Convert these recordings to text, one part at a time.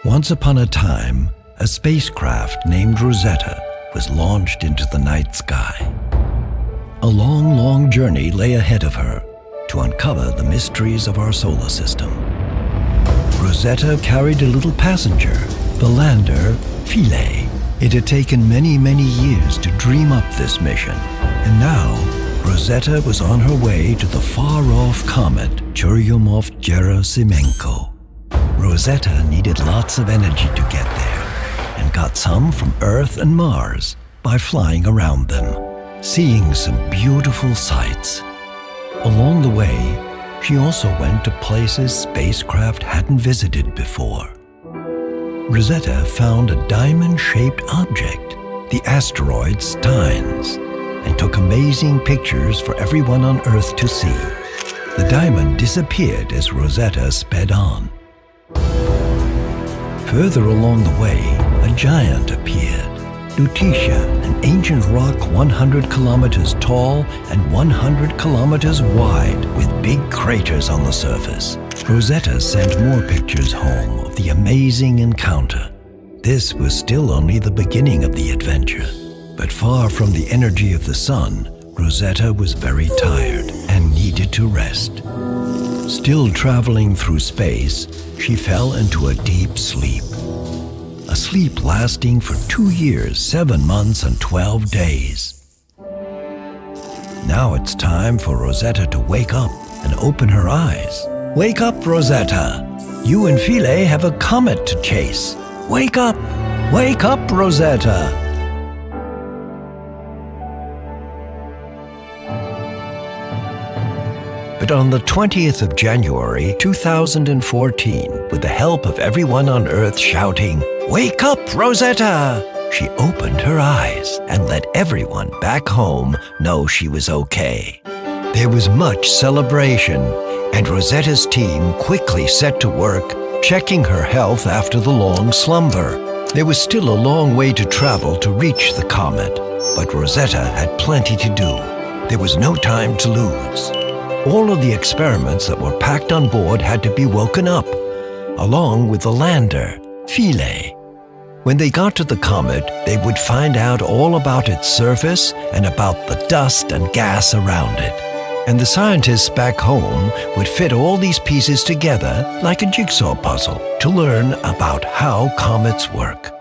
Once upon a time, a spacecraft named Rosetta was launched into the night sky. A long, long journey lay ahead of her to uncover the mysteries of our solar system. Rosetta carried a little passenger, the lander, Philae. It had taken many, many years to dream up this mission, and now Rosetta was on her way to the far-off comet Churyumov-Gerasimenko. Rosetta needed lots of energy to get there, and got some from Earth and Mars by flying around them, seeing some beautiful sights. Along the way, she also went to places spacecraft hadn't visited before. Rosetta found a diamond-shaped object, the asteroid Steins, and took amazing pictures for everyone on Earth to see. The diamond disappeared as Rosetta sped on. Further along the way, a giant appeared, Lutetia, an ancient rock 100 kilometers tall and 100 kilometers wide with big craters on the surface. Rosetta sent more pictures home of the amazing encounter. This was still only the beginning of the adventure, but far from the energy of the sun, Rosetta was very tired and needed to rest. Still traveling through space, she fell into a deep sleep. A sleep lasting for 2 years, 7 months, and 12 days. Now it's time for Rosetta to wake up and open her eyes. Wake up, Rosetta! You and Philae have a comet to chase. Wake up! Wake up, Rosetta! But on the 20th of January 2014, with the help of everyone on Earth shouting, "Wake up, Rosetta!" she opened her eyes and let everyone back home know she was okay. There was much celebration, and Rosetta's team quickly set to work checking her health after the long slumber. There was still a long way to travel to reach the comet, but Rosetta had plenty to do. There was no time to lose. All of the experiments that were packed on board had to be woken up, along with the lander, Philae. When they got to the comet, they would find out all about its surface and about the dust and gas around it. And the scientists back home would fit all these pieces together like a jigsaw puzzle to learn about how comets work.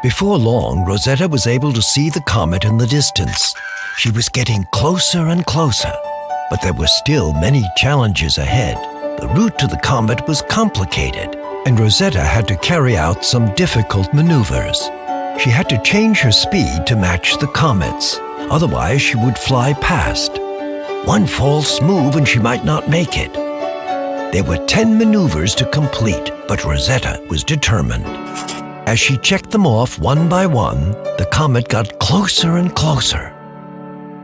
Before long, Rosetta was able to see the comet in the distance. She was getting closer and closer, but there were still many challenges ahead. The route to the comet was complicated, and Rosetta had to carry out some difficult maneuvers. She had to change her speed to match the comet's, otherwise she would fly past. One false move and she might not make it. There were 10 maneuvers to complete, but Rosetta was determined. As she checked them off one by one, the comet got closer and closer.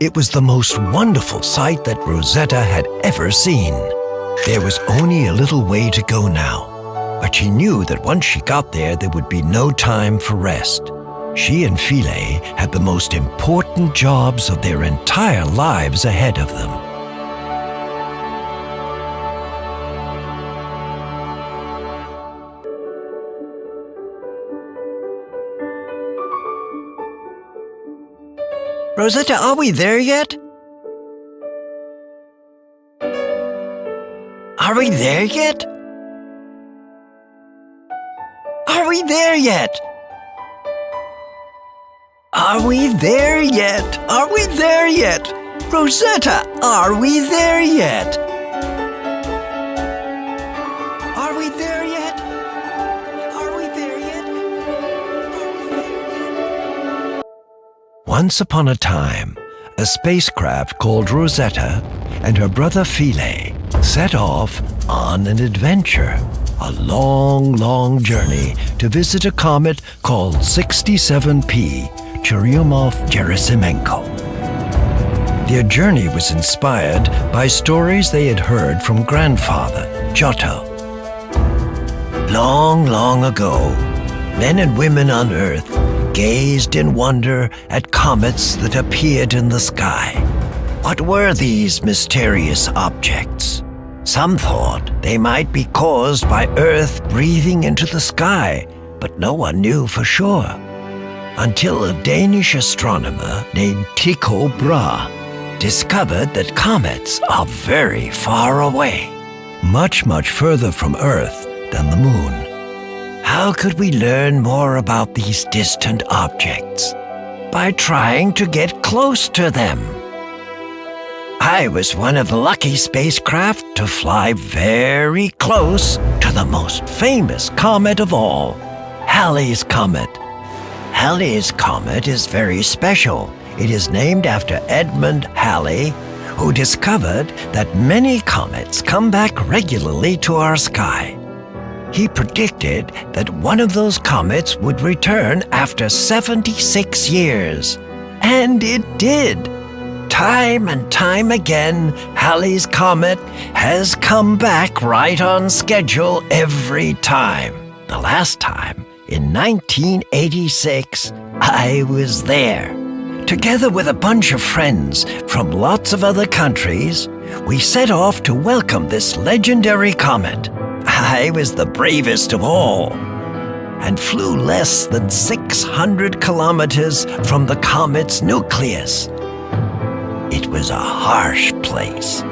It was the most wonderful sight that Rosetta had ever seen. There was only a little way to go now, but she knew that once she got there, there would be no time for rest. She and Philae had the most important jobs of their entire lives ahead of them. Rosetta, are we there yet? Are we there yet? Are we there yet? Are we there yet? Are we there yet? Rosetta, are we there yet? Are we there yet? Are we there yet? Are we there yet? Once upon a time, a spacecraft called Rosetta and her brother Philae set off on an adventure. A long, long journey to visit a comet called 67P, Churyumov-Gerasimenko. Their journey was inspired by stories they had heard from grandfather, Giotto. Long, long ago, men and women on Earth gazed in wonder at comets that appeared in the sky. What were these mysterious objects? Some thought they might be caused by Earth breathing into the sky, but no one knew for sure. Until a Danish astronomer named Tycho Brahe discovered that comets are very far away, much further from Earth than the Moon. How could we learn more about these distant objects? By trying to get close to them. I was one of the lucky spacecraft to fly very close to the most famous comet of all, Halley's Comet. Halley's Comet is very special. It is named after Edmund Halley, who discovered that many comets come back regularly to our sky. He predicted that one of those comets would return after 76 years. And it did. Time and time again, Halley's Comet has come back right on schedule every time. The last time, in 1986, I was there. Together with a bunch of friends from lots of other countries, we set off to welcome this legendary comet. I was the bravest of all, and flew less than 600 kilometers from the comet's nucleus. It was a harsh place,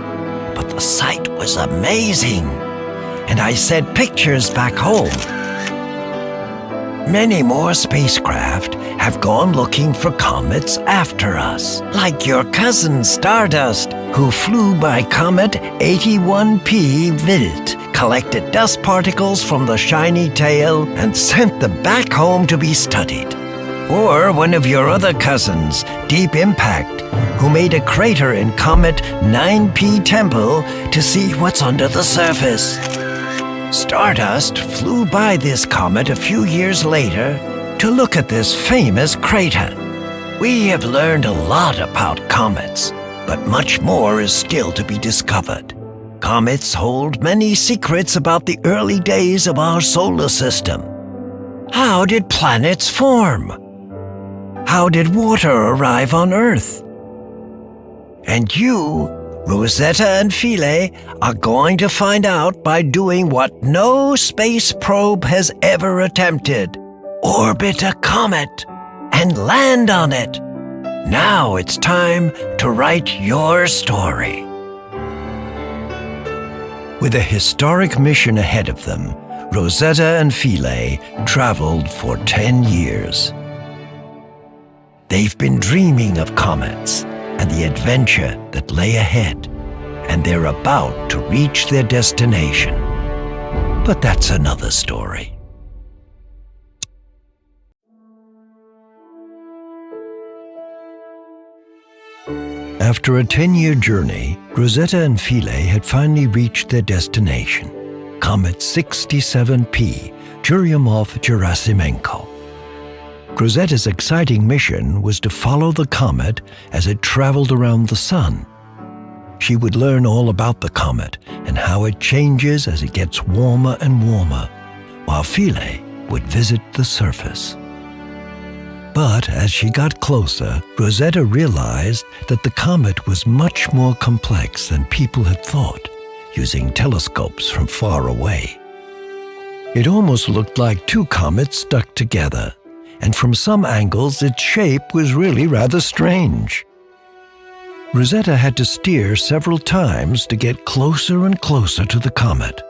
but the sight was amazing, and I sent pictures back home. Many more spacecraft have gone looking for comets after us, like your cousin Stardust, who flew by Comet 81P Wild, collected dust particles from the shiny tail, and sent them back home to be studied. Or one of your other cousins, Deep Impact, who made a crater in Comet 9P Temple to see what's under the surface. Stardust flew by this comet a few years later to look at this famous crater. We have learned a lot about comets, but much more is still to be discovered. Comets hold many secrets about the early days of our solar system. How did planets form? How did water arrive on Earth? And you, Rosetta and Philae, are going to find out by doing what no space probe has ever attempted: orbit a comet and land on it. Now it's time to write your story. With a historic mission ahead of them, Rosetta and Philae traveled for 10 years. They've been dreaming of comets and the adventure that lay ahead, and they're about to reach their destination. But that's another story. After a 10-year journey, Rosetta and Philae had finally reached their destination, Comet 67P, Churyumov-Gerasimenko. Rosetta's exciting mission was to follow the comet as it traveled around the sun. She would learn all about the comet and how it changes as it gets warmer and warmer, while Philae would visit the surface. But as she got closer, Rosetta realized that the comet was much more complex than people had thought, using telescopes from far away. It almost looked like two comets stuck together, and from some angles its shape was really rather strange. Rosetta had to steer several times to get closer and closer to the comet.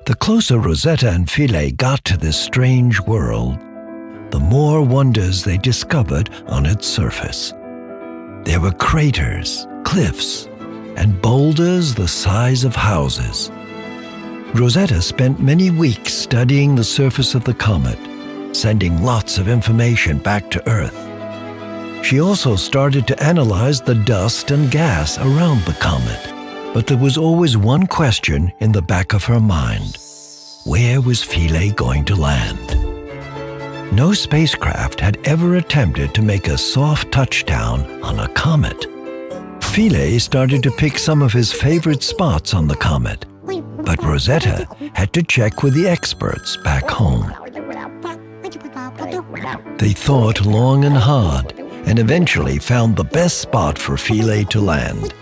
The closer Rosetta and Philae got to this strange world, the more wonders they discovered on its surface. There were craters, cliffs, and boulders the size of houses. Rosetta spent many weeks studying the surface of the comet, sending lots of information back to Earth. She also started to analyze the dust and gas around the comet. But there was always one question in the back of her mind. Where was Philae going to land? No spacecraft had ever attempted to make a soft touchdown on a comet. Philae started to pick some of his favorite spots on the comet, but Rosetta had to check with the experts back home. They thought long and hard and eventually found the best spot for Philae to land.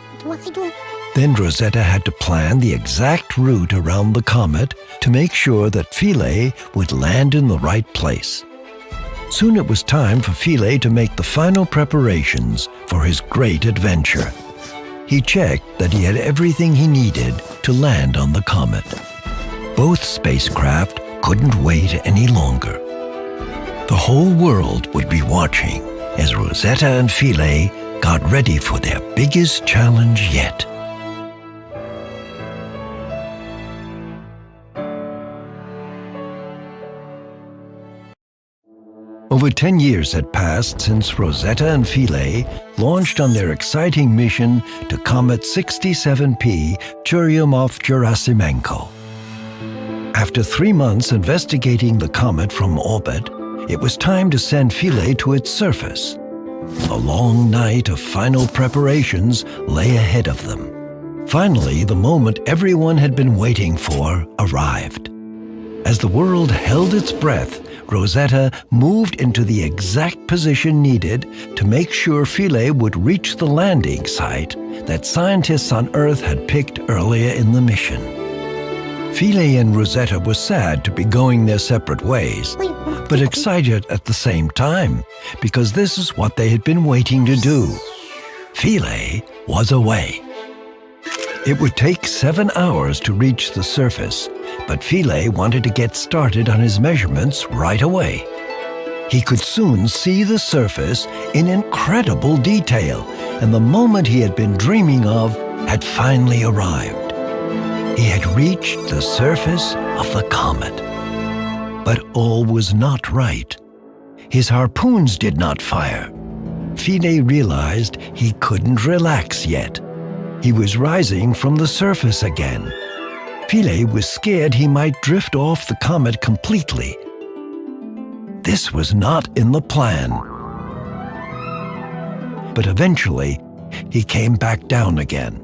Then Rosetta had to plan the exact route around the comet to make sure that Philae would land in the right place. Soon it was time for Philae to make the final preparations for his great adventure. He checked that he had everything he needed to land on the comet. Both spacecraft couldn't wait any longer. The whole world would be watching as Rosetta and Philae got ready for their biggest challenge yet. Over 10 years had passed since Rosetta and Philae launched on their exciting mission to Comet 67P Churyumov-Gerasimenko. After 3 months investigating the comet from orbit, it was time to send Philae to its surface. A long night of final preparations lay ahead of them. Finally, the moment everyone had been waiting for arrived. As the world held its breath, Rosetta moved into the exact position needed to make sure Philae would reach the landing site that scientists on Earth had picked earlier in the mission. Philae and Rosetta were sad to be going their separate ways, but excited at the same time, because this is what they had been waiting to do. Philae was away. It would take 7 hours to reach the surface, but Philae wanted to get started on his measurements right away. He could soon see the surface in incredible detail, and the moment he had been dreaming of had finally arrived. He had reached the surface of the comet. But all was not right. His harpoons did not fire. Philae realized he couldn't relax yet. He was rising from the surface again. Philae was scared he might drift off the comet completely. This was not in the plan. But eventually, he came back down again.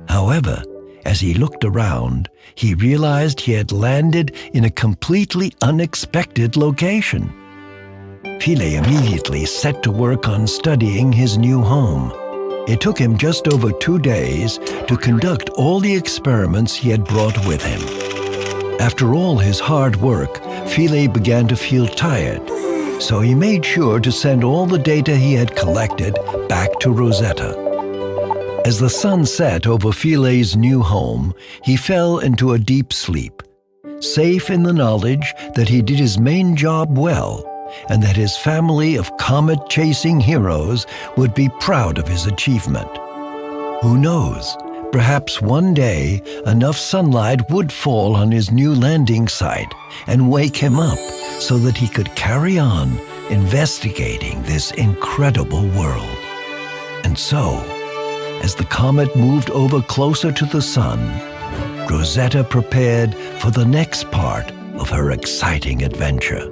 However, as he looked around, he realized he had landed in a completely unexpected location. Philae immediately set to work on studying his new home. It took him just over 2 days to conduct all the experiments he had brought with him. After all his hard work, Philae began to feel tired, so he made sure to send all the data he had collected back to Rosetta. As the sun set over Philae's new home, he fell into a deep sleep, safe in the knowledge that he did his main job well, and that his family of comet-chasing heroes would be proud of his achievement. Who knows, perhaps one day enough sunlight would fall on his new landing site and wake him up so that he could carry on investigating this incredible world. And so, as the comet moved over closer to the sun, Rosetta prepared for the next part of her exciting adventure.